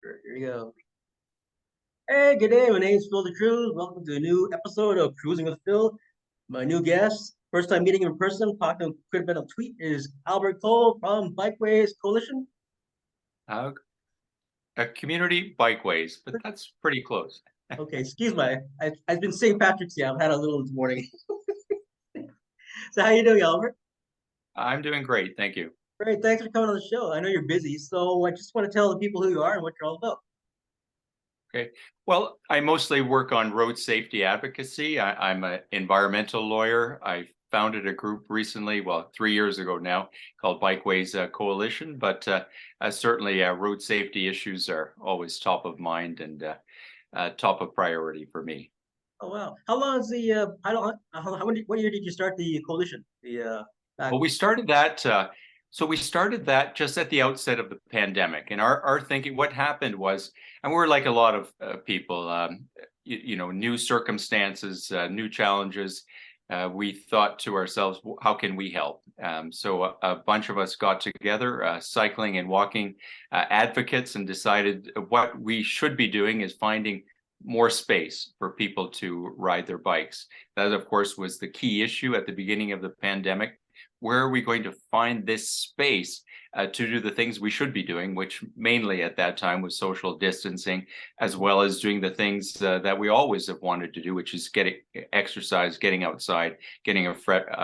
Sure, here you go. Hey, good day. My name is Phil the Cruz. Welcome to a new episode of Cruising with Phil. My new guest, first time meeting in person, talking quite a bit of tweet, is Albert Koehl from Bikeways Coalition. Uh, Community Bikeways, but that's pretty close. Okay, excuse me. I've been St. Patrick's Day. I've had a little this morning. So how you doing, Albert? I'm doing great, thank you. Great, thanks for coming on the show. I know you're busy, so I just want to tell the people who you are and what you're all about. Okay, well, I mostly work on road safety advocacy. I'm an environmental lawyer. I founded a group recently, well, 3 years ago now, called Bikeways-Coalition, but certainly road safety issues are always top of mind and top of priority for me. Oh wow. How long is the what year did you start the coalition? Back Well, we started that just at the outset of the pandemic, and our thinking, what happened was, and we're like a lot of people, new circumstances, new challenges. We thought to ourselves, how can we help? So a bunch of us got together, cycling and walking advocates, and decided what we should be doing is finding more space for people to ride their bikes. That, of course, was the key issue at the beginning of the pandemic. Where are we going to find this space to do the things we should be doing, which mainly at that time was social distancing, as well as doing the things that we always have wanted to do, which is getting exercise, getting outside, getting a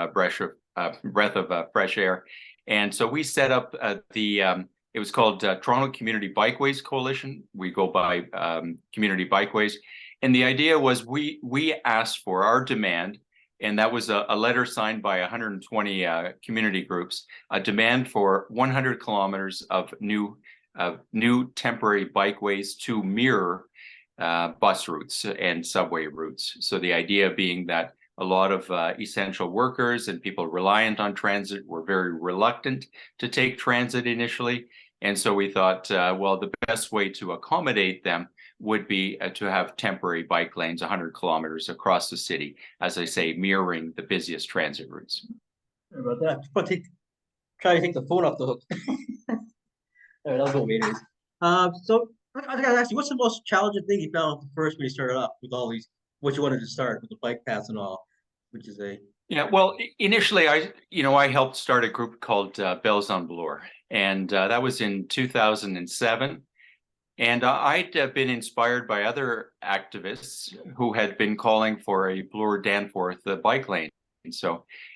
breath of fresh air. And so we set up it was called Toronto Community Bikeways Coalition. We go by Community Bikeways. And the idea was we asked for our demand, and that was a letter signed by 120 community groups, a demand for 100 kilometers of new temporary bikeways to mirror bus routes and subway routes. So the idea being that a lot of essential workers and people reliant on transit were very reluctant to take transit initially. And so we thought, well, the best way to accommodate them would be to have temporary bike lanes 100 kilometers across the city, as I say, mirroring the busiest transit routes. Sorry about that. Try to take the phone off the hook. All right, that'll go anyways. So I gotta ask you, what's the most challenging thing you found first when you started off with all these, what you wanted to start with the bike paths and all, which is a Yeah, well, initially, I helped start a group called Bells on Bloor, and that was in 2007. And I'd been inspired by other activists who had been calling for a Bloor-Danforth bike lane.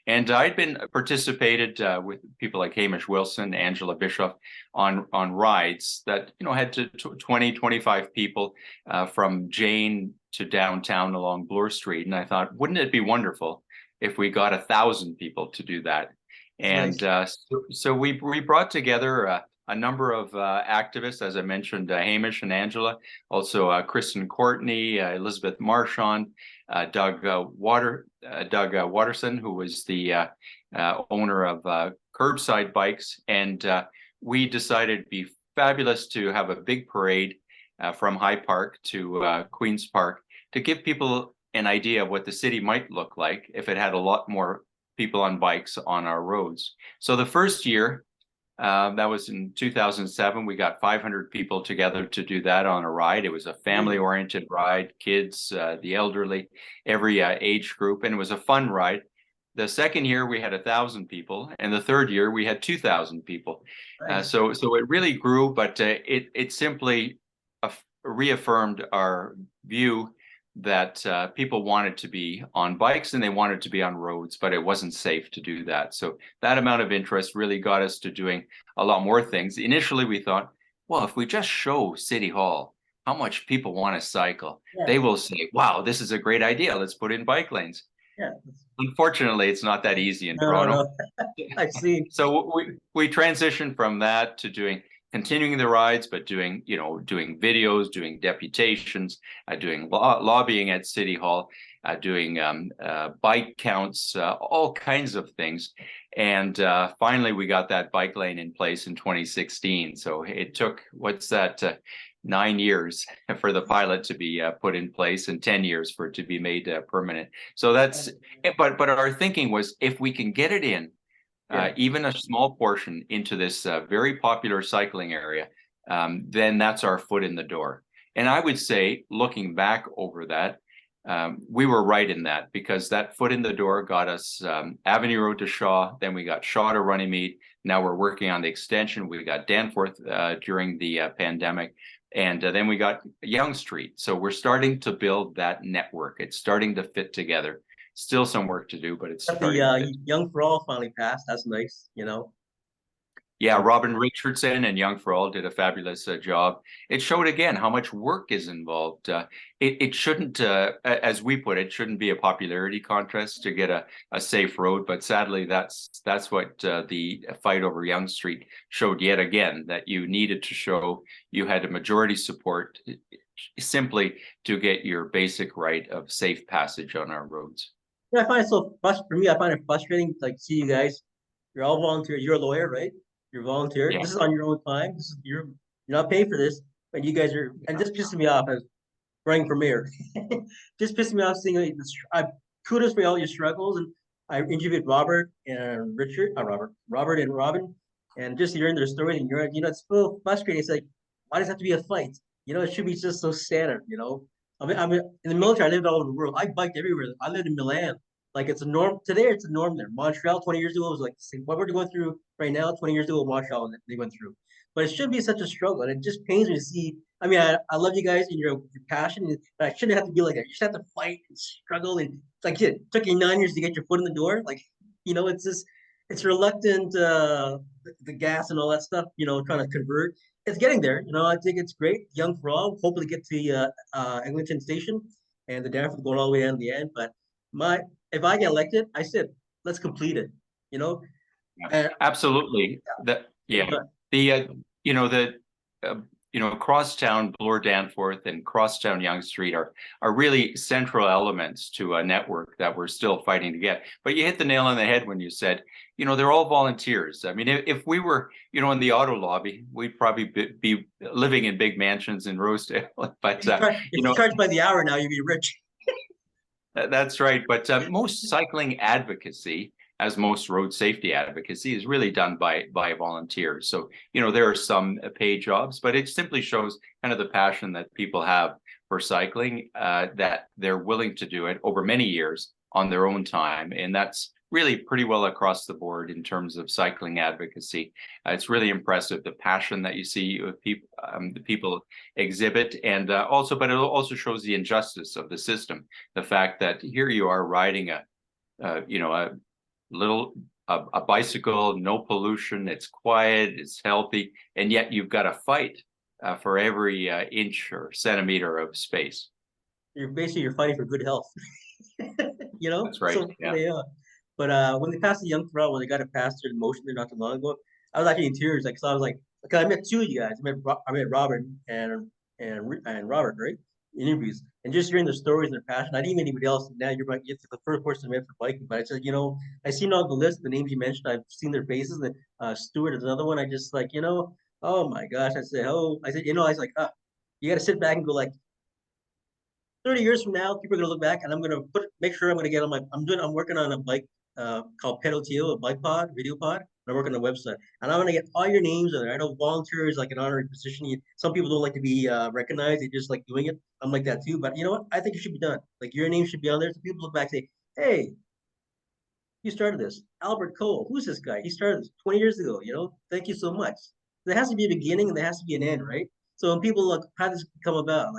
And I'd been participated with people like Hamish Wilson, Angela Bischoff on rides that, had to 20, 25 people from Jane to downtown along Bloor Street. And I thought, wouldn't it be wonderful if we got 1,000 people to do that? And nice. so we brought together a number of activists, as I mentioned, Hamish and Angela, also Kristen Courtney, Elizabeth Marchand, Doug Watterson, who was the owner of Curbside Bikes. And we decided it'd be fabulous to have a big parade from High Park to Queen's Park to give people an idea of what the city might look like if it had a lot more people on bikes on our roads. So the first year, that was in 2007. We got 500 people together to do that on a ride. It was a family-oriented ride, kids, the elderly, every age group, and it was a fun ride. The second year we had 1,000 people, and the third year we had 2,000 people. Nice. So it really grew, but it simply reaffirmed our view that people wanted to be on bikes and they wanted to be on roads, but it wasn't safe to do that. So that amount of interest really got us to doing a lot more things. Initially, we thought, well, if we just show City Hall how much people want to cycle, they will say, wow, this is a great idea. Let's put in bike lanes. Yeah. Unfortunately, it's not that easy in No, Toronto. no. I see. So we transitioned from that to continuing the rides, but doing videos, doing deputations, doing lobbying at City Hall, doing bike counts, all kinds of things. And finally, we got that bike lane in place in 2016. So it took, 9 years for the pilot to be put in place and 10 years for it to be made permanent. So but our thinking was, if we can get it in, even a small portion into this very popular cycling area, then that's our foot in the door. And I would say, looking back over that, we were right in that, because that foot in the door got us Avenue Road to Shaw, then we got Shaw to Runnymede. Now we're working on the extension. We got Danforth during the pandemic, and then we got Yonge Street. So we're starting to build that network. It's starting to fit together. Still some work to do, but it's But starting to fit. Young for All finally passed. That's nice, you know. Yeah, Robin Richardson and Young for All did a fabulous job. It showed again how much work is involved. It shouldn't, as we put it, shouldn't be a popularity contest to get a safe road. But sadly, that's what the fight over Yonge Street showed yet again, that you needed to show you had a majority support simply to get your basic right of safe passage on our roads. Yeah, I find it so frustrating. For me, I find it frustrating. Like, see you guys, you're all volunteer. You're a lawyer, right? You're volunteer. Yeah. This is on your own time. This is you're not paying for this, but you guys are. And this pisses me off as running for mayor. Just pissing me off seeing like this. Kudos for all your struggles, and I interviewed Robert and Richard, Robert and Robin, and just hearing their stories. And you're, it's so frustrating. It's like, why does it have to be a fight? It should be just so standard. I mean, in the military, I lived all over the world. I biked everywhere. I lived in Milan. Like, it's a norm today. It's a norm there. Montreal 20 years ago was like what we're going through right now. 20 years ago, Montreal they went through, but it shouldn't be such a struggle. And it just pains me to see. I mean, I love you guys and your passion, but I shouldn't have to be like that. You should have to fight and struggle. And like it took you 9 years to get your foot in the door. Like, it's just it's reluctant. The gas and all that stuff. Trying to convert. It's getting there. I think it's great. Young for all. Hopefully get to Eglinton Station and the Danforth going all the way down the end. But if I get elected, I said let's complete it. And Absolutely. Crosstown Bloor Danforth and Crosstown Yonge Street are really central elements to a network that we're still fighting to get. But you hit the nail on the head when you said, they're all volunteers. I mean, if we were, in the auto lobby, we'd probably be living in big mansions in Rosedale. But if you charge by the hour now, you'd be rich. That's right. But most cycling advocacy, as most road safety advocacy, is really done by volunteers. So, there are some paid jobs, but it simply shows kind of the passion that people have for cycling, that they're willing to do it over many years on their own time. And that's really pretty well across the board in terms of cycling advocacy. It's really impressive, the passion that you see the people exhibit, and but it also shows the injustice of the system. The fact that here you are riding a bicycle, no pollution, it's quiet, it's healthy, and yet you've got to fight for every inch or centimeter of space. You're fighting for good health. That's right. So, yeah. But when they passed the Young for All, when they got it passed through the motion there not too long ago, I was actually in tears. Like, so I was like, because I met two of you guys. I met Robert and Robert, right? Interviews, and just hearing their stories and their passion. I didn't meet anybody else. Now you're the first person I met for biking. But I said, I seen all the list, the names you mentioned. I've seen their faces. And Stuart is another one. I just like, oh my gosh. I said, I was like, you got to sit back and go like, 30 years from now, people are gonna look back, and I'm gonna make sure I'm gonna get on my. I'm working on a bike called PedalTO, a bike pod, video pod. And I'm working on a website, and I'm gonna get all your names on there. I know volunteers like an honorary position. Some people don't like to be recognized; they just like doing it. I'm like that too. But you know what? I think it should be done. Like, your name should be on there, so people look back and say, "Hey, you started this. Albert Koehl, who's this guy? He started this 20 years ago. Thank you so much." There has to be a beginning and there has to be an end, right? So when people look, how does this come about?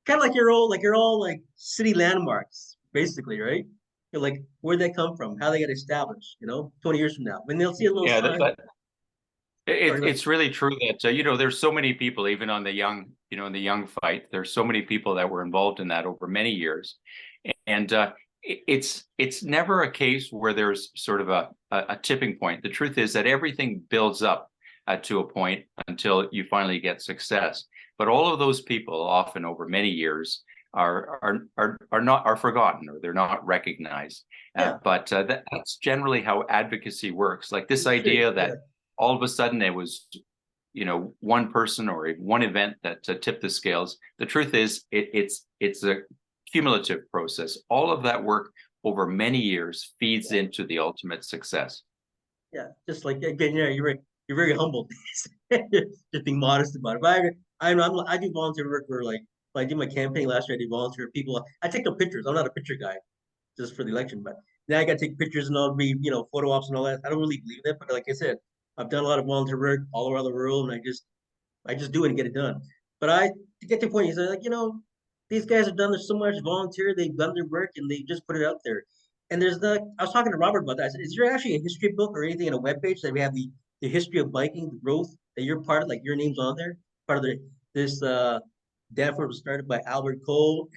Kind of like you're all like city landmarks, basically, right? You're like, where'd they come from? How they get established? 20 years from now, when they'll see a little sign. It's really true that there's so many people, even on the young, in the young fight. There's so many people that were involved in that over many years, and it's never a case where there's sort of a tipping point. The truth is that everything builds up to a point until you finally get success. But all of those people, often over many years, are forgotten, or they're not recognized. Yeah. But that's generally how advocacy works. Like this idea that all of a sudden it was, one person or one event that tipped the scales. The truth is, it's a cumulative process. All of that work over many years feeds into the ultimate success. Yeah, just like, again, you're right. you're very humble. Just being modest about it. But I do volunteer work for like I did my campaign last year. I did volunteer people. I take no pictures. I'm not a picture guy, just for the election. But now I got to take pictures and all be photo ops and all that. I don't really believe in it, but like I said, I've done a lot of volunteer work all around the world, and I just do it and get it done. But to get to the point, he's like, these guys have done this so much volunteer, they've done their work and they just put it out there. And I was talking to Robert about that. I said, is there actually a history book or anything in a webpage that we have the history of biking, the growth that you're part of, like your name's on there, part of this Danforth was started by Albert Koehl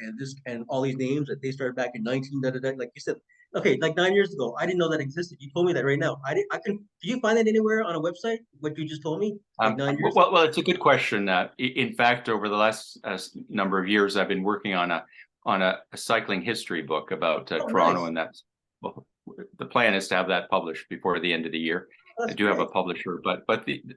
and all these names that they started back in 19 da, da, da, like you said. Okay, like 9 years ago, I didn't know that existed. You told me that right now. I can. Do you find that anywhere on a website? What you just told me, like 9 years. Well, it's a good question. In fact, over the last number of years, I've been working on a cycling history book about Toronto, Nice. and the plan is to have that published before the end of the year. That's I do have great. a publisher, but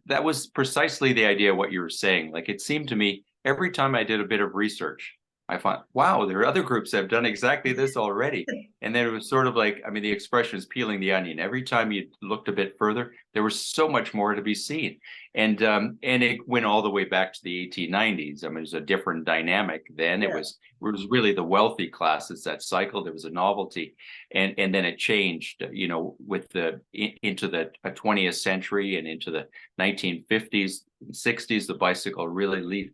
that was precisely the idea of what you were saying. Like it seemed to me every time I did a bit of research, I thought, wow, there are other groups that have done exactly this already. And then it was sort of like, I mean, the expression is peeling the onion. Every time you looked a bit further, there was so much more to be seen. And it went all the way back to the 1890s. I mean, it was a different dynamic then. Yeah. It was really the wealthy classes that cycled. There was a novelty. And then it changed, with into the 20th century and into the 1950s, 60s, the bicycle really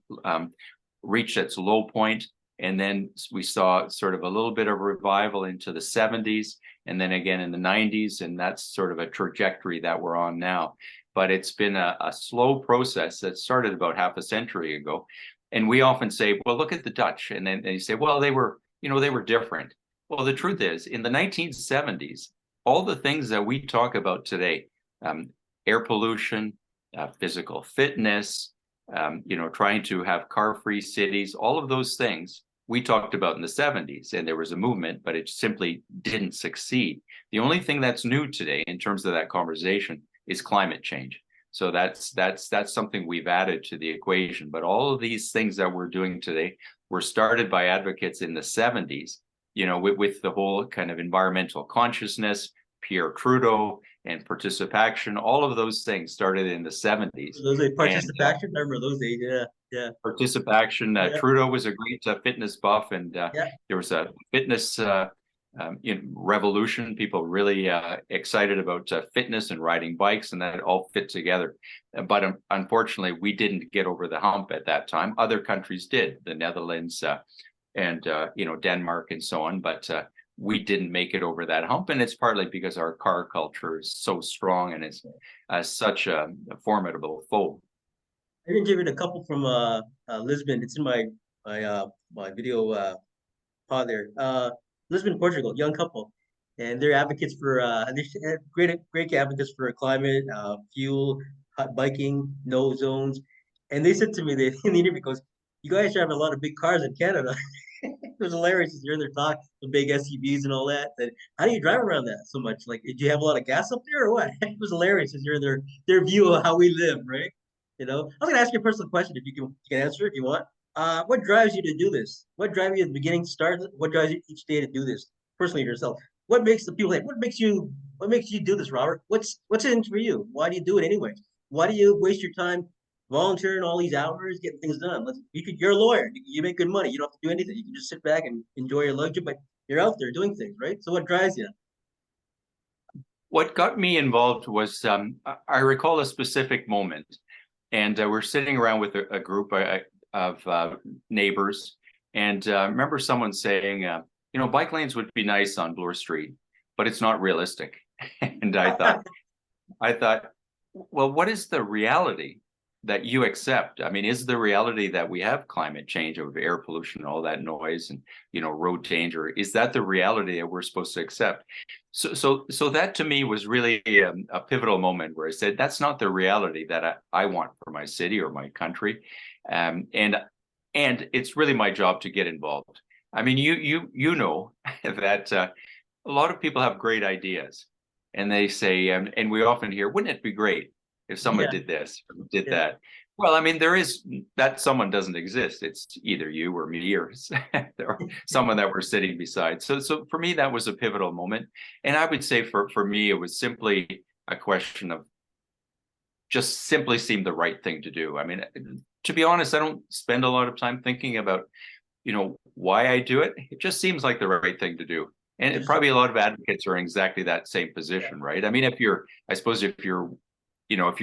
reached its low point. And then we saw sort of a little bit of revival into the 70s and then again in the 90s. And that's sort of a trajectory that we're on now. But it's been a slow process that started about half a century ago. And we often say, well, look at the Dutch. And then you say, well, they were different. Well, the truth is, in the 1970s, all the things that we talk about today, air pollution, physical fitness, trying to have car-free cities, all of those things we talked about in the 70s, and there was a movement, but it simply didn't succeed. The only thing that's new today in terms of that conversation is climate change. So that's something we've added to the equation. But all of these things that we're doing today were started by advocates in the 70s, with the whole kind of environmental consciousness, Pierre Trudeau and participation, all of those things started in the 70s. Those days, participation. I remember those days. Yeah, yeah. Participation. Yeah. Trudeau was a great fitness buff, and Yeah. there was a fitness revolution. People really excited about fitness and riding bikes, and that all fit together. But unfortunately, we didn't get over the hump at that time. Other countries did, the Netherlands and Denmark and so on. But we didn't make it over that hump, and it's partly because our car culture is so strong and is such a formidable foe. I interviewed a couple from Lisbon. It's in my video pod there. Lisbon, Portugal, young couple, and they're advocates for they're great advocates for climate, fuel, hot biking, no zones. And they said to me in the interview, goes, "You guys drive a lot of big cars in Canada." It was hilarious to hear their talk, the big SUVs and all that. That how do you drive around that so much? Like, did you have a lot of gas up there or what? It was hilarious to hear their view of how we live, right? I was gonna ask you a personal question if you can answer if you want. What drives you to do this? What drives you at the beginning to start? What drives you each day to do this personally yourself? What makes the people like? What makes you do this, Robert? What's in it for you? Why do you do it anyway? Why do you waste your time volunteering all these hours, getting things done? You're a lawyer. You make good money. You don't have to do anything. You can just sit back and enjoy your luxury, but you're out there doing things, right? So what drives you? What got me involved was I recall a specific moment, and we're sitting around with a group of neighbors, and I remember someone saying, bike lanes would be nice on Bloor Street, but it's not realistic. And I thought, well, what is the reality that you accept? I mean, is the reality that we have climate change of air pollution, all that noise, and road danger? Is that the reality that we're supposed to accept? So that to me was really a pivotal moment where I said, that's not the reality that I want for my city or my country, and it's really my job to get involved. I mean, you know that a lot of people have great ideas, and they say, and we often hear, wouldn't it be great if someone did this, or did that? Well, I mean, there is that someone doesn't exist. It's either you or me or someone that we're sitting beside. So for me, that was a pivotal moment. And I would say for me, it was simply a question of just simply seemed the right thing to do. I mean, to be honest, I don't spend a lot of time thinking about, why I do it. It just seems like the right thing to do. And probably a lot of advocates are in exactly that same position, right? I mean, if you're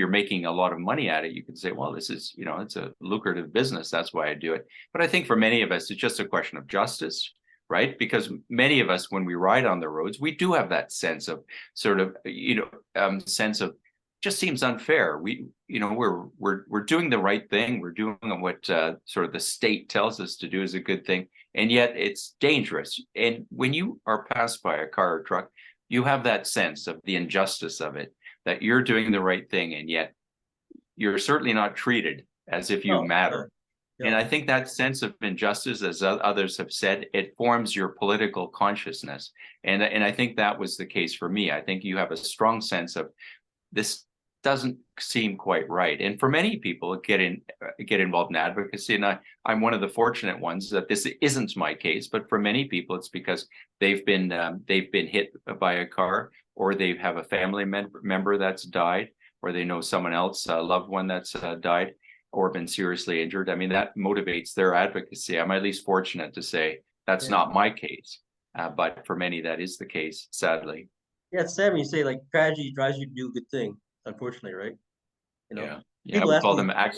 making a lot of money at it, you can say, well, this is, it's a lucrative business. That's why I do it. But I think for many of us, it's just a question of justice, right? Because many of us, when we ride on the roads, we do have that sense of just seems unfair. We're doing the right thing. We're doing what sort of the state tells us to do is a good thing, and yet it's dangerous. And when you are passed by a car or truck, you have that sense of the injustice of it, that you're doing the right thing, and yet you're certainly not treated as if you matter. Yeah. And I think that sense of injustice, as others have said, it forms your political consciousness. And I think that was the case for me. I think you have a strong sense of this doesn't seem quite right. And for many people get involved in advocacy, and I'm one of the fortunate ones that this isn't my case, but for many people it's because they've been hit by a car, or they have a family member that's died, or they know someone else, a loved one that's died or been seriously injured. I mean, that motivates their advocacy. I'm at least fortunate to say that's not my case, but for many that is the case, sadly. Yeah, it's sad when you say like tragedy drives you to do a good thing. Unfortunately, right? Yeah, people I would ask call me, them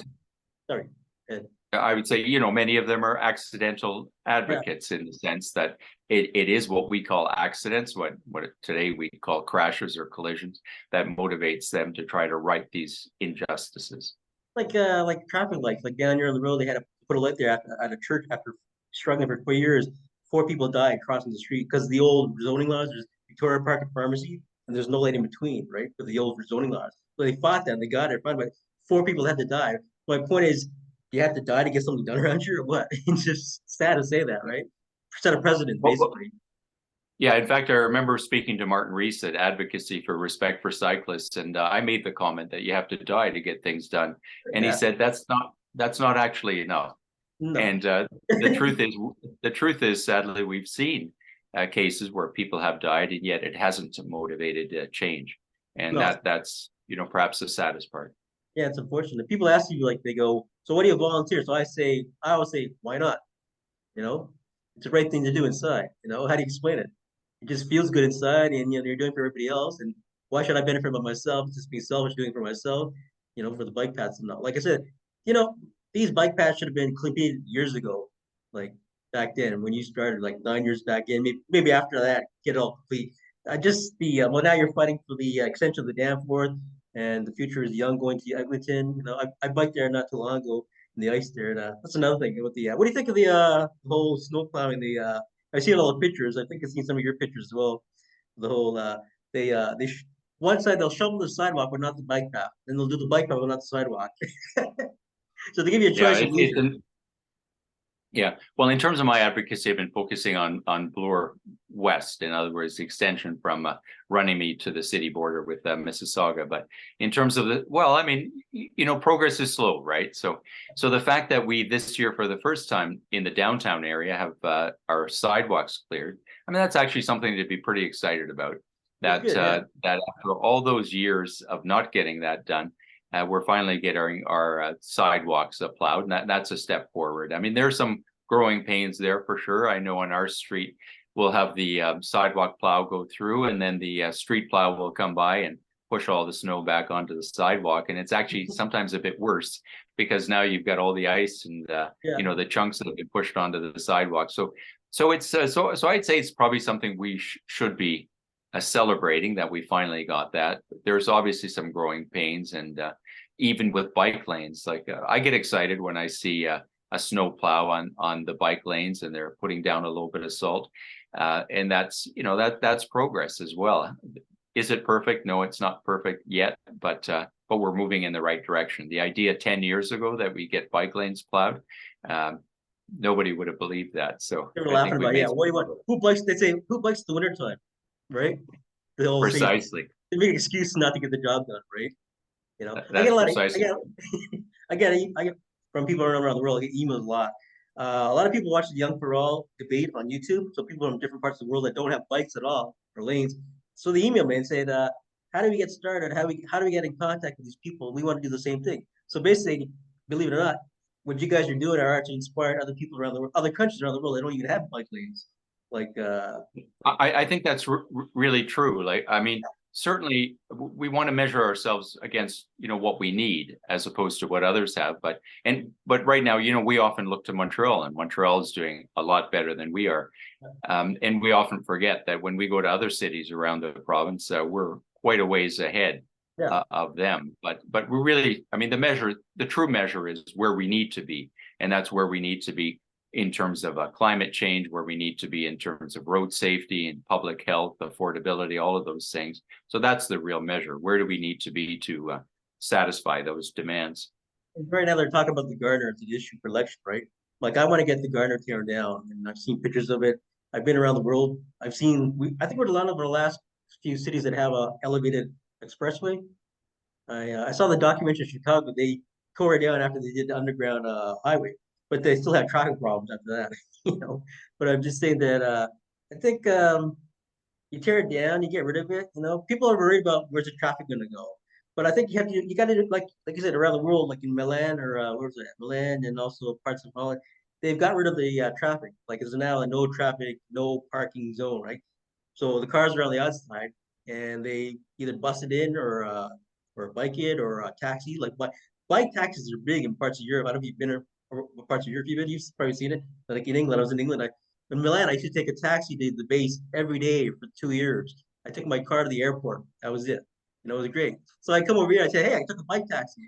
sorry, Ed. I would say, many of them are accidental advocates in the sense that it is what we call accidents, what today we call crashes or collisions, that motivates them to try to right these injustices. Like traffic lights, like down here on the road, they had to put a light there at a church after struggling for 4 years. 4 people died crossing the street because the old zoning laws. There's Victoria Park and Pharmacy, and there's no light in between, right? For the old zoning laws. So they fought that, and they got it. But 4 people had to die. My point is, you have to die to get something done around here, or what? It's just sad to say that, right? Set a precedent, basically. Yeah, in fact, I remember speaking to Martin Rees at Advocacy for Respect for Cyclists, and I made the comment that you have to die to get things done, and he said that's not actually enough. No. And the truth is, sadly, we've seen cases where people have died, and yet it hasn't motivated change, and that's perhaps the saddest part. Yeah, it's unfortunate. People ask you, like, they go, "So what do you volunteer?" So I always say, "Why not?" It's the right thing to do inside. How do you explain it? It just feels good inside, and you're doing it for everybody else. And why should I benefit by myself? Just being selfish, doing it for myself. For the bike paths and not. Like I said, these bike paths should have been completed years ago, like back then when you started, like 9 years back in. Maybe after that, get it all complete. Just now you're fighting for the extension of the Danforth, and the future is young going to Eglinton. I biked there not too long ago in the ice there. And that's another thing with the. What do you think of the whole snow plowing? I've seen all the pictures. I think I've seen some of your pictures as well. The whole one side they'll shovel the sidewalk but not the bike path, and they'll do the bike path but not the sidewalk. So they give you a choice. Yeah, well, in terms of my advocacy, I've been focusing on Bloor West, in other words, the extension from Runnymede to the city border with Mississauga. But in terms of progress is slow, right? So the fact that we this year, for the first time in the downtown area, have our sidewalks cleared, I mean, that's actually something to be pretty excited about. That after all those years of not getting that done, we're finally getting our sidewalks plowed, and that's a step forward. I mean, there's some growing pains there for sure. I know on our street, we'll have the sidewalk plow go through, and then the street plow will come by and push all the snow back onto the sidewalk. And it's actually sometimes a bit worse because now you've got all the ice and the chunks that have been pushed onto the sidewalk. So it's so I'd say it's probably something we should be celebrating that we finally got that. There's obviously some growing pains, and even with bike lanes, like I get excited when I see a snow plow on the bike lanes and they're putting down a little bit of salt, and that's that's progress as well. Is it perfect? No, it's not perfect yet, but we're moving in the right direction. The idea 10 years ago that we get bike lanes plowed, nobody would have believed that. So they were laughing about who bikes? They say who bikes the winter time, right? Precisely. They make an excuse not to get the job done, right? I get a lot of I get from people around the world. I get emails a lot. A lot of people watch the Young for All debate on YouTube. So people from different parts of the world that don't have bikes at all or lanes. So they email me and said, how do we get started? How do we get in contact with these people? We want to do the same thing. So basically, believe it or not, what you guys are doing are actually inspiring other people around the world, other countries around the world. They don't even have bike lanes. Like, I think that's really true. Like, I mean, certainly we want to measure ourselves against, what we need as opposed to what others have. But right now, we often look to Montreal, and Montreal is doing a lot better than we are. And we often forget that when we go to other cities around the province, we're quite a ways ahead yeah, of them. But we're really, I mean, the true measure is where we need to be. And that's where we need to be in terms of climate change, where we need to be in terms of road safety and public health, affordability, all of those things. So that's the real measure. Where do we need to be to satisfy those demands? and right now they're talking about the Gardner as an issue for election, right? Like, I want to get the Gardner tear down, and I've seen pictures of it. I've been around the world. I've seen. I think we're one of the last few cities that have a elevated expressway. I saw the documentary in Chicago. They tore it down after they did the underground highway, but they still have traffic problems after that. But I'm just saying that I think you tear it down, you get rid of it. People are worried about where's the traffic going to go. But I think you got to do like you said around the world, like in Milan or where was it? Milan and also parts of Holland. They've got rid of the traffic. Like it's now a no traffic, no parking zone, right? So the cars are on the outside, and they either bus it in or bike it or taxi. Like bike taxis are big in parts of Europe. I don't know if you've been or what parts of Europe you've been. You've probably seen it. Like in England, I was in England. In Milan, I used to take a taxi to the base every day for 2 years. I took my car to the airport. That was it. It was great. So I come over here. I say, hey, I took a bike taxi.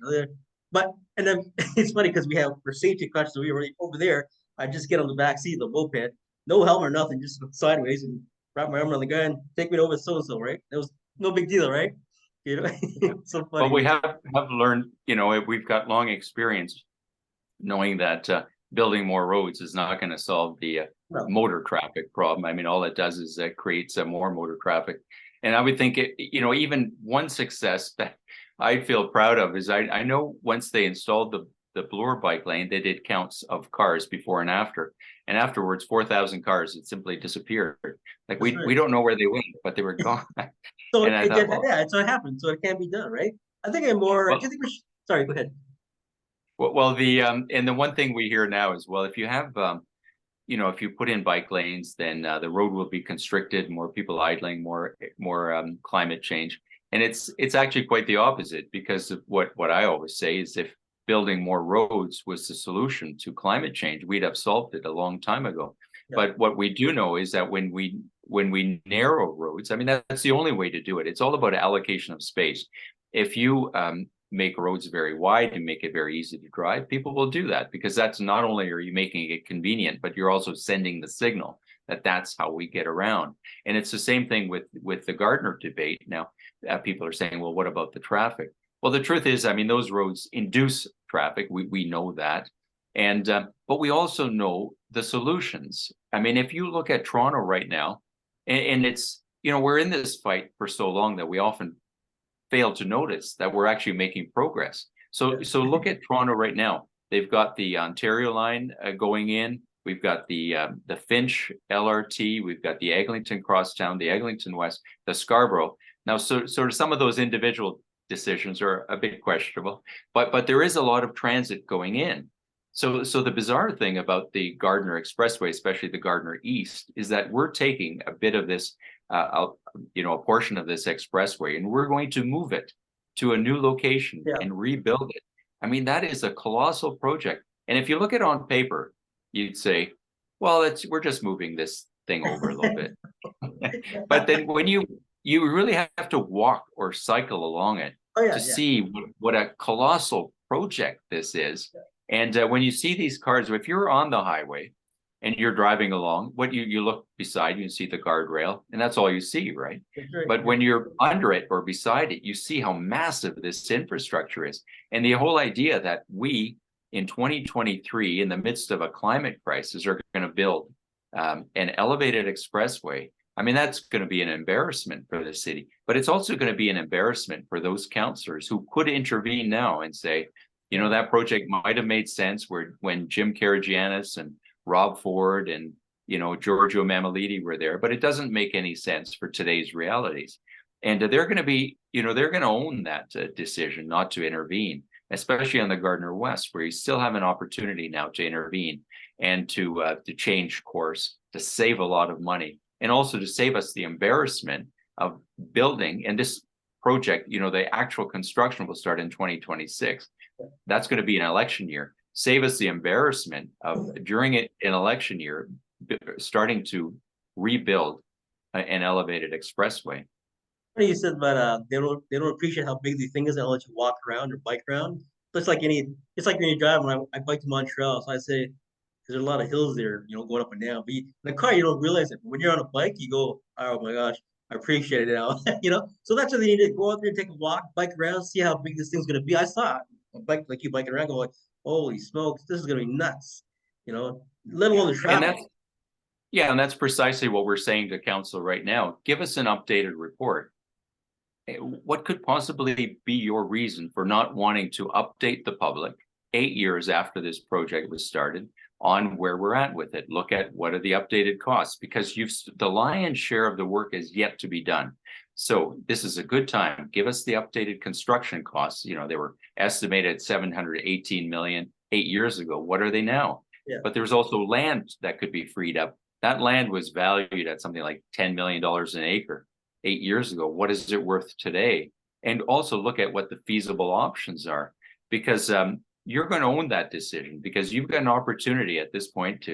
But and then it's funny because we have for safety conscious. We were over there. I just get on the back seat of the moped, no helmet or nothing, just sideways and wrap my arm around the guy and take me over so and so. Right? It was no big deal, right? Yeah. So But we funny. have learned, we've got long experience knowing that building more roads is not going to solve the No, motor traffic problem. I mean, all it does is creates more motor traffic. And I would think even one success that I feel proud of is I know once they installed the Bloor bike lane, they did counts of cars before and after. And afterwards, 4,000 cars had simply disappeared. Like that's we right. don't know where they went, but they were gone. So And I thought, well, yeah, so it happened. So it can be done, right? I think I'm more. Do you well, think we should? Sorry, go ahead. the and the one thing we hear now is, well, if you have if you put in bike lanes, then the road will be constricted, more people idling, more climate change. And it's actually quite the opposite, because of what I always say is, if building more roads was the solution to climate change, we'd have solved it a long time ago. Yeah, But what we do know is that when we narrow roads, I mean, that's the only way to do it. It's all about allocation of space. If you make roads very wide and make it very easy to drive, people will do that, because that's not only are you making it convenient, but you're also sending the signal that that's how we get around. And it's the same thing with the Gardner debate. Now, people are saying, well, what about the traffic? Well, the truth is, I mean, those roads induce traffic. We know that. And but we also know the solutions. I mean, if you look at Toronto right now, and it's, we're in this fight for so long that we often fail to notice that we're actually making progress. yeah, So look at Toronto right now. They've got the Ontario line going in. We've got the Finch LRT. We've got the Eglinton Crosstown, the Eglinton West, the Scarborough. Now, so some of those individual decisions are a bit questionable, but there is a lot of transit going in. So the bizarre thing about the Gardner Expressway, especially the Gardner East, is that we're taking a bit of this, a portion of this expressway, and we're going to move it to a new location yeah. and rebuild it. I mean, that is a colossal project. And if you look at it on paper, you'd say, well, we're just moving this thing over a little bit. But then when you really have to walk or cycle along it Oh to yeah, yeah. see what a colossal project this is. And when you see these cars, if you're on the highway and you're driving along, what you look beside, you see the guardrail, and that's all you see, right? That's right. But when you're under it or beside it, you see how massive this infrastructure is. And the whole idea that we, in 2023, in the midst of a climate crisis, are going to build an elevated expressway. I mean, that's going to be an embarrassment for the city, but it's also going to be an embarrassment for those councillors who could intervene now and say, that project might have made sense when Jim Karagianis and Rob Ford and Giorgio Mammoliti were there, but it doesn't make any sense for today's realities. And they're going to be, they're going to own that decision not to intervene, especially on the Gardner West, where you still have an opportunity now to intervene and to change course, to save a lot of money, and also to save us the embarrassment of building. And this project, the actual construction will start in 2026. That's going to be an election year. Save us the embarrassment of during an election year starting to rebuild an elevated expressway. Funny you said about they don't appreciate how big the thing is. They'll let you walk around or bike around. So it's like when you drive. When I bike to Montreal, so I say there's a lot of hills there, going up and down. But in the car, you don't realize it. But when you're on a bike, you go, oh my gosh, I appreciate it now. So that's what they need to go out there and take a walk, bike around, see how big this thing's gonna be. I saw it. A bike like you biking around, going, holy smokes, this is gonna be nuts. Let alone the And traffic. that's precisely what we're saying to council right now. Give us an updated report. What could possibly be your reason for not wanting to update the public 8 years after this project was started on where we're at with it? Look at what are the updated costs, because the lion's share of the work is yet to be done. So this is a good time. Give us the updated construction costs. They were estimated at 718 million 8 years ago. What are they now? Yeah. But there's also land that could be freed up. That land was valued at something like $10 million an acre 8 years ago. What is it worth today? And also look at what the feasible options are, because you're going to own that decision, because you've got an opportunity at this point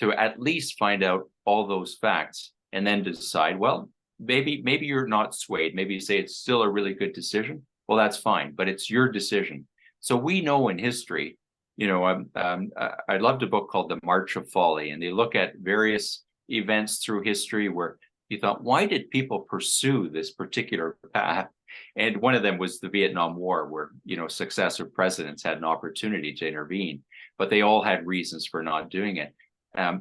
to at least find out all those facts and then decide, well, maybe you're not swayed. Maybe you say it's still a really good decision. Well, that's fine, but it's your decision. So we know in history, I loved a book called The March of Folly, and they look at various events through history where you thought, why did people pursue this particular path? And one of them was the Vietnam War, where, successive presidents had an opportunity to intervene, but they all had reasons for not doing it.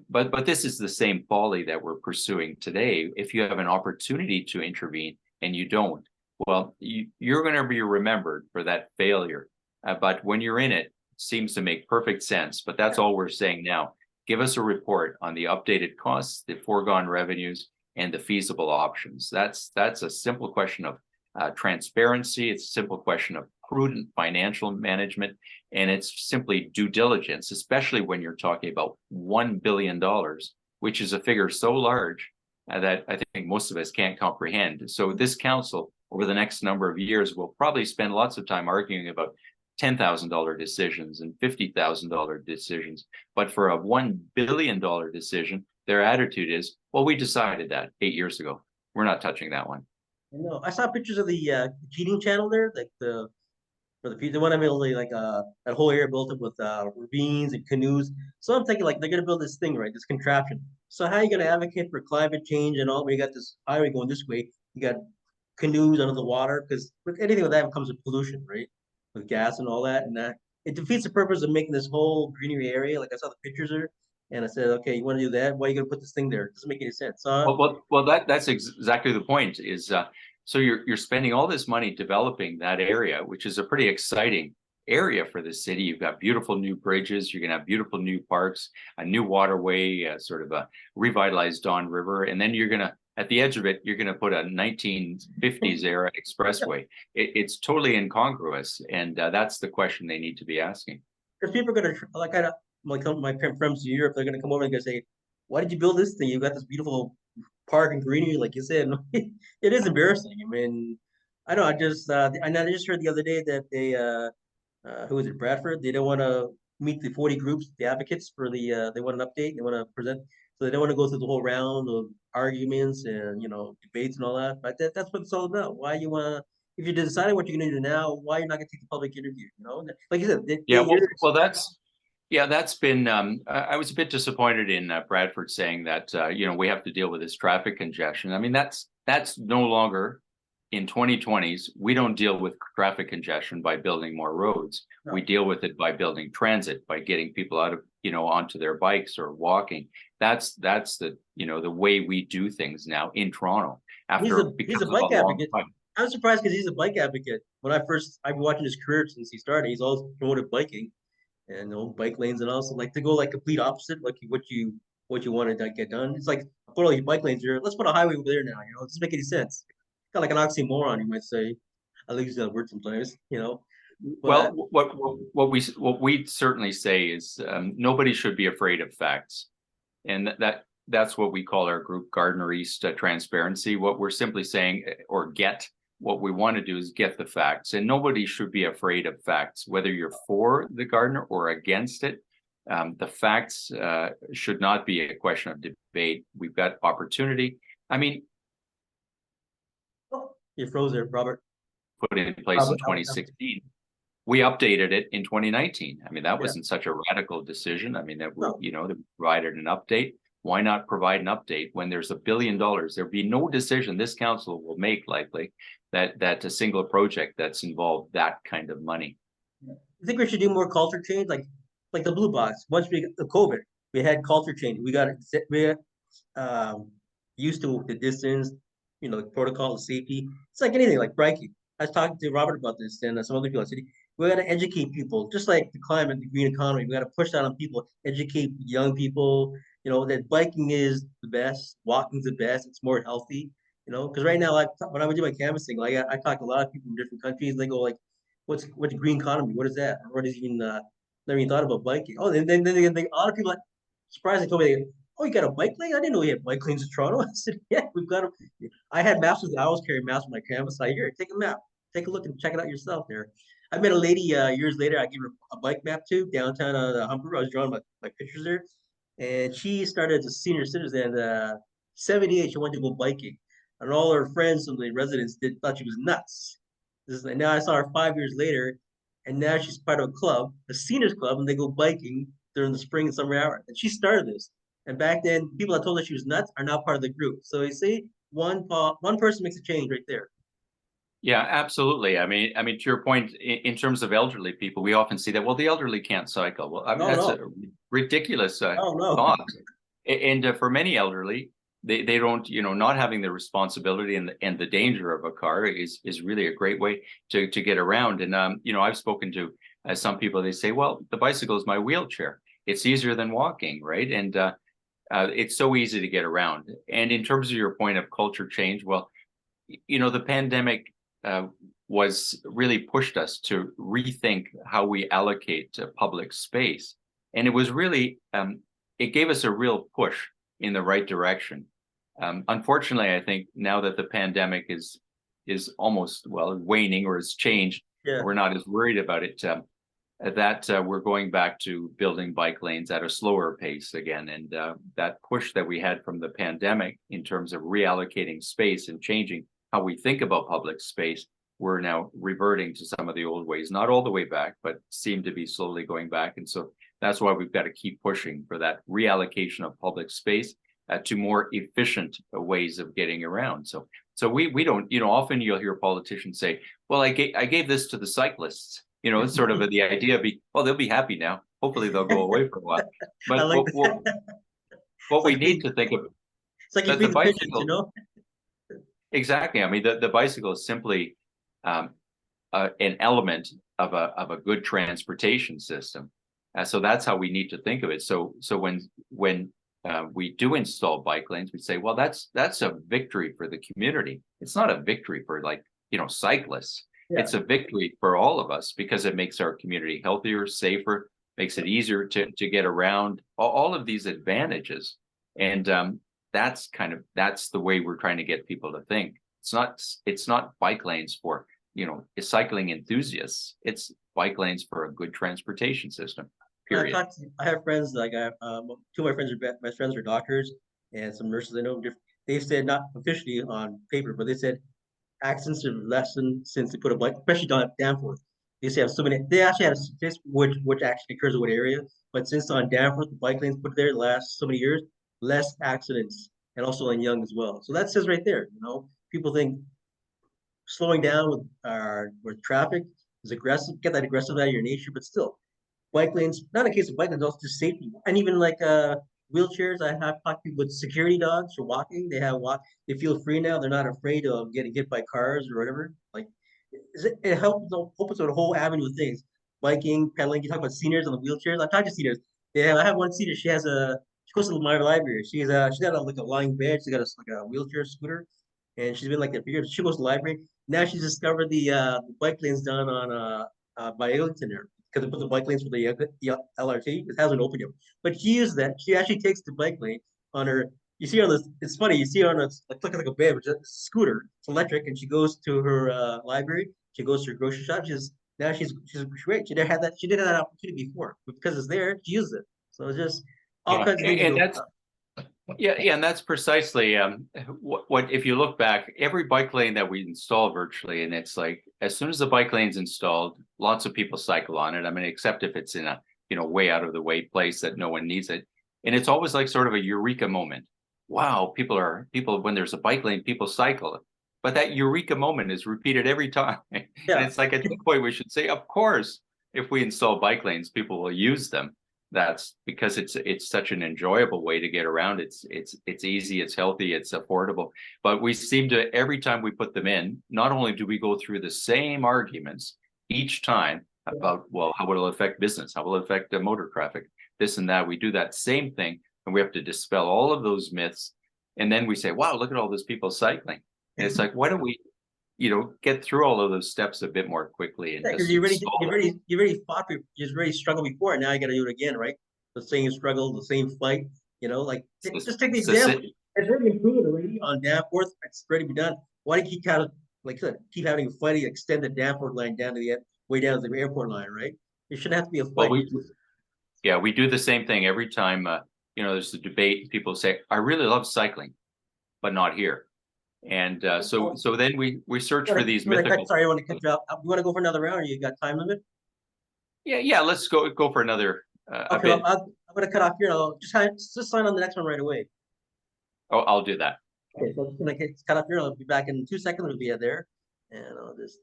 But this is the same folly that we're pursuing today. If you have an opportunity to intervene and you don't, well, you're going to be remembered for that failure. But when you're in it, seems to make perfect sense. But that's all we're saying now. Give us a report on the updated costs, the foregone revenues, and the feasible options. That's a simple question of transparency. It's a simple question of prudent financial management, and it's simply due diligence, especially when you're talking about $1 billion, which is a figure so large that I think most of us can't comprehend. So this council, over the next number of years, will probably spend lots of time arguing about $10,000 decisions and $50,000 decisions. But for a $1 billion decision, their attitude is, well, we decided that 8 years ago. We're not touching that one. I know. I saw pictures of the cheating channel there, like the one I mean, only like that whole area built up with ravines and canoes. So I'm thinking like they're gonna build this thing, right? This contraption. So how are you gonna advocate for climate change and all? We got this highway going this way. You got canoes under the water, because with anything with that comes with pollution, right? With gas and all that, and that it defeats the purpose of making this whole greenery area. Like I saw the pictures there, and I said, okay, you want to do that? Why are you gonna put this thing there? It doesn't make any sense. Well, that's exactly the point. Is so you're spending all this money developing that area, which is a pretty exciting area for the city. You've got beautiful new bridges. You're gonna have beautiful new parks, a new waterway, sort of a revitalized Don River, and then you're gonna, at the edge of it, you're gonna put a 1950s era expressway. It's totally incongruous, and that's the question they need to be asking. Because people are gonna like my friends in Europe, they're gonna come over and gonna say, "Why did you build this thing? You got this beautiful park and greenery, like you said." It is embarrassing. I mean, I know. I just heard the other day that who was it, Bradford? They don't want to meet the 40 groups, the advocates for they want an update. They want to present, so they don't want to go through the whole round of arguments and debates and all that. But that's what it's all about. Why you want to. If you decided what you're going to do now, why you're not going to take the public interview? Like you said, Yeah, well, that's been. I was a bit disappointed in Bradford saying that we have to deal with this traffic congestion. I mean, that's no longer in 2020s. We don't deal with traffic congestion by building more roads. No. We deal with it by building transit, by getting people out of onto their bikes or walking. That's the the way we do things now in Toronto. After he's a bike advocate. I was surprised because he's a bike advocate. I've been watching his career since he started. He's always promoted biking and bike lanes, and also like to go like complete opposite, like what you want to get done. It's like put all these bike lanes here. Let's put a highway over there now. It doesn't make any sense. kind of like an oxymoron, you might say. I use that word sometimes, you know. But Well, what we certainly say is nobody should be afraid of facts, and that's what we call our group Gardner East Transparency. What we're simply saying, or get what we want to do is get the facts, and nobody should be afraid of facts, whether you're for the Gardner or against it. The facts should not be a question of debate. We've got opportunity. I mean, oh, you froze there, Robert. put in place in 2016. We updated it in 2019. I mean, that wasn't such a radical decision. I mean, that you know, they provided an update. Why not provide an update when there's $1 billion? There'd be no decision this council will make likely that a single project that's involved that kind of money. I think we should do more culture change, like the blue box. Once we got the COVID, we had culture change. We got used to the distance, you know, the protocol of safety. It's like anything, like biking. I was talking to Robert about this and some other people in the city. We got to educate people, just like the climate, the green economy. We got to push that on people, educate young people. You know that biking is the best, walking's the best. It's more healthy. You know, because right now, like when I would do my canvassing, like I talk to a lot of people from different countries. They go like, "What's green economy? What is that? What is even never even thought about biking?" Oh, then a lot of people like surprised they told me, "Oh, you got a bike lane? I didn't know you had bike lanes in Toronto." I said, "Yeah, we've got them." I had maps with I always carry maps with my canvas. I here, take a map, take a look and check it out yourself. There, I met a lady years later. I gave her a bike map too downtown Humber. I was drawing my pictures there, and she started as a senior citizen. 78, she wanted to go biking, and all her friends from the residents thought she was nuts. This is like, now I saw her 5 years later, and now she's part of a club, a seniors club, and they go biking during the spring and summer hour. And she started this. And back then, people that told her she was nuts are now part of the group. So you see, one person makes a change right there. Yeah, absolutely. I mean, to your point, in terms of elderly people, we often see that. Well, the elderly can't cycle. Well, I mean, that's a ridiculous thought. And for many elderly, they don't, you know, not having the responsibility and the danger of a car is really a great way to get around. And you know, I've spoken to some people. They say, well, the bicycle is my wheelchair. It's easier than walking, right? And it's so easy to get around. And in terms of your point of culture change, well, you know, the pandemic was really pushed us to rethink how we allocate public space. And it was really, it gave us a real push in the right direction. Unfortunately, I think now that the pandemic is almost, well, waning or has changed, we're not as worried about it, that we're going back to building bike lanes at a slower pace again. And that push that we had from the pandemic in terms of reallocating space and changing how we think about public space, we're now reverting to some of the old ways, not all the way back, but seem to be slowly going back. And so that's why we've got to keep pushing for that reallocation of public space to more efficient ways of getting around. So we don't, you know, often you'll hear politicians say, well, I gave this to the cyclists. You know, it's sort of the idea be, well, they'll be happy now. Hopefully they'll go away for a while. But like what we need to think of, it's like you bring the pigeons, you know? Exactly. I mean, the bicycle is simply an element of a good transportation system. So that's how we need to think of it. So when we do install bike lanes, we say, well, that's a victory for the community. It's not a victory for, like, you know, cyclists. Yeah. It's a victory for all of us because it makes our community healthier, safer, makes it easier to get around, all of these advantages. And that's the way we're trying to get people to think. It's not bike lanes for, you know, cycling enthusiasts. It's bike lanes for a good transportation system. Period. I have friends, like two of my friends are best friends are doctors, and some nurses I know. They've said, not officially on paper, but they said accidents have lessened since they put a bike, especially down Danforth. They say have so many. They actually had a statistic which actually occurs in what area, but since on Danforth the bike lanes put there the last so many years, less accidents, and also on Young as well. So that says right there, you know, people think slowing down with traffic is aggressive. Get that aggressive out of your nature, but still, bike lanes. Not a case of bike lanes, also just safety, and even like wheelchairs. I have talked to people with security dogs for walking. They feel free now. They're not afraid of getting hit by cars or whatever. Like it helps opens with a whole avenue of things. Biking, pedaling. You talk about seniors on the wheelchairs. I talk to seniors. I have one senior. She goes to my library. She's got like a lying bed. She got like a wheelchair scooter, and she's been like that for years. She goes to the library. Now she's discovered the bike lanes down on by Eglinton there, because they put the bike lanes for the LRT. It hasn't opened yet, but she uses that. She actually takes the bike lane on her. You see her on this. It's funny. You see her on a like a bed, which is a scooter. It's electric, and she goes to her library. She goes to her grocery shop. She's great. She never had that. She didn't have that opportunity before, but because it's there, she uses it. So it's just all Yeah, kinds of things. and that's yeah, and that's precisely what if you look back, every bike lane that we install virtually, and it's like as soon as the bike lane's installed, lots of people cycle on it. I mean, except if it's in a way out of the way place that no one needs it, and it's always like sort of a eureka moment. Wow, people when there's a bike lane, people cycle. But that eureka moment is repeated every time, and Yeah. it's like at this point we should say, of course, if we install bike lanes, people will use them. That's because it's such an enjoyable way to get around. It's easy, it's healthy, it's affordable. But we seem to, every time we put them in, not only do we go through the same arguments each time about, well, how will it affect business? How will it affect the motor traffic? This and that. We do that same thing, and we have to dispel all of those myths. And then we say, wow, look at all those people cycling. And it's like, why don't we get through all of those steps a bit more quickly and Because just you already fought, you already struggled before, and now you got to do it again, right? The same struggle, the same fight. Just take the example. It's already improved already on Danforth. It's already been done. Why do you keep kind of like I said, keep having a fight to extend the Danforth line down to the end, way down to the airport line, right? It shouldn't have to be a fight. Well, we do the same thing every time. There's a debate. People say, "I really love cycling, but not here." And so then we search for these mythical. Sorry, I want to cut you off. You want to go for another round, or you got time limit? Yeah. Let's go for another. Okay, I'm going to cut off here. I'll just sign on the next one right away. Oh, I'll do that. Okay, so I'm just going to cut off here. I'll be back in 2 seconds. We'll be there, and I'll just.